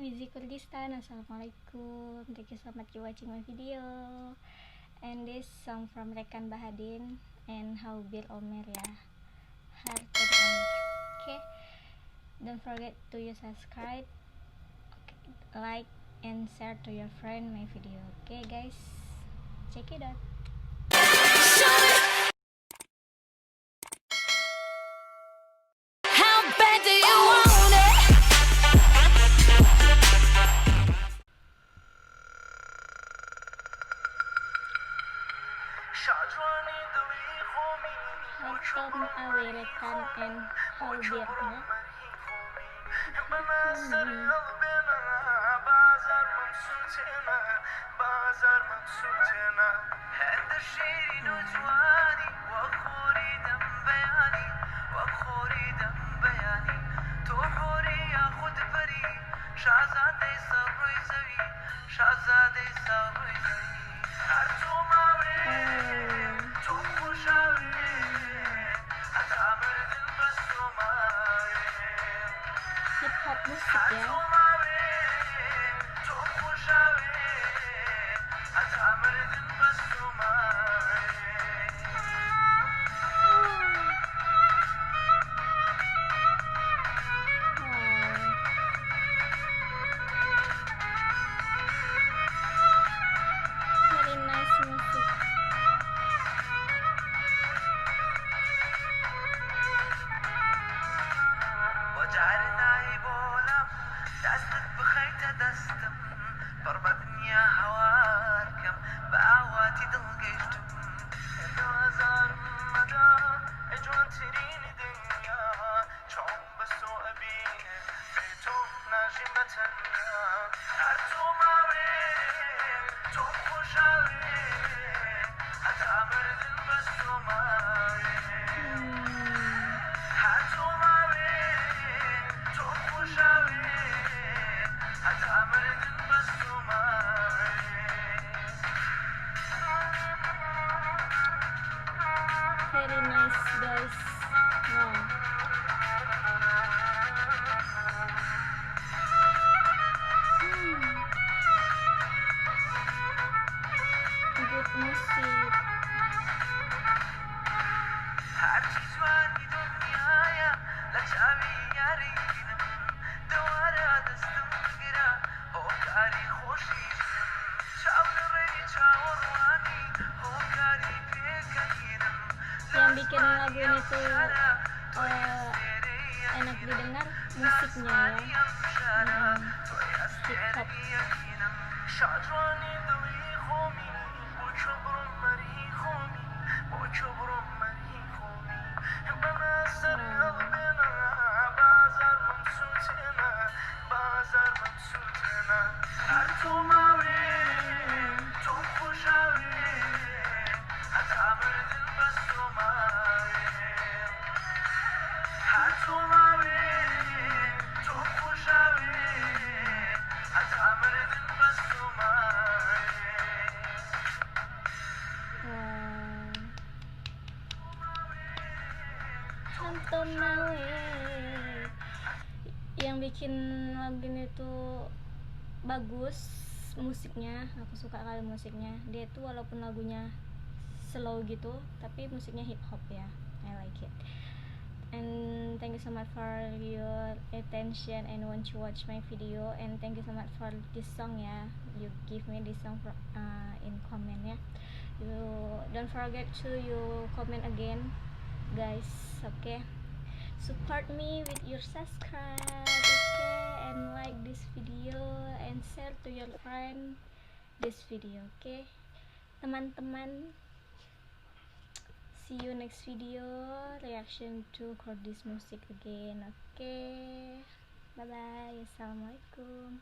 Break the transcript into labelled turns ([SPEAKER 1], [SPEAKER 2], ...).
[SPEAKER 1] Wizi Kurdistan. Assalamualaikum. Thank you so much for watching my video. And this song from Rekan Bahadin and Haubil Omer ya. Heart to the Omer. Okay. Don't forget to subscribe, like, and share to your friend my video. Okay guys, check it out.
[SPEAKER 2] How bad do you want it?
[SPEAKER 1] Hatom Awirekan and Haubil ya. Hip hop musik ya. Very nice music. Very nice guys. Wow. Good music. Yang bikin lagu ini tuh enak didengar musiknya ya. Hip hop. Hatom Awirekan. Yang bikin lagu ini tuh bagus musiknya, aku suka kali musiknya. Dia tuh walaupun lagunya slow gitu, tapi musiknya hip hop ya. I like it. And thank you so much for your attention and want to watch my video. And thank you so much for this song ya. You give me this song in comment ya. You don't forget to you comment again, guys. Okay. Support me with your subscribe, okay, and like this video and share to your friend this video, okay, teman-teman. See you next video reaction to Kurdish music again, okay. Bye bye. Assalamualaikum.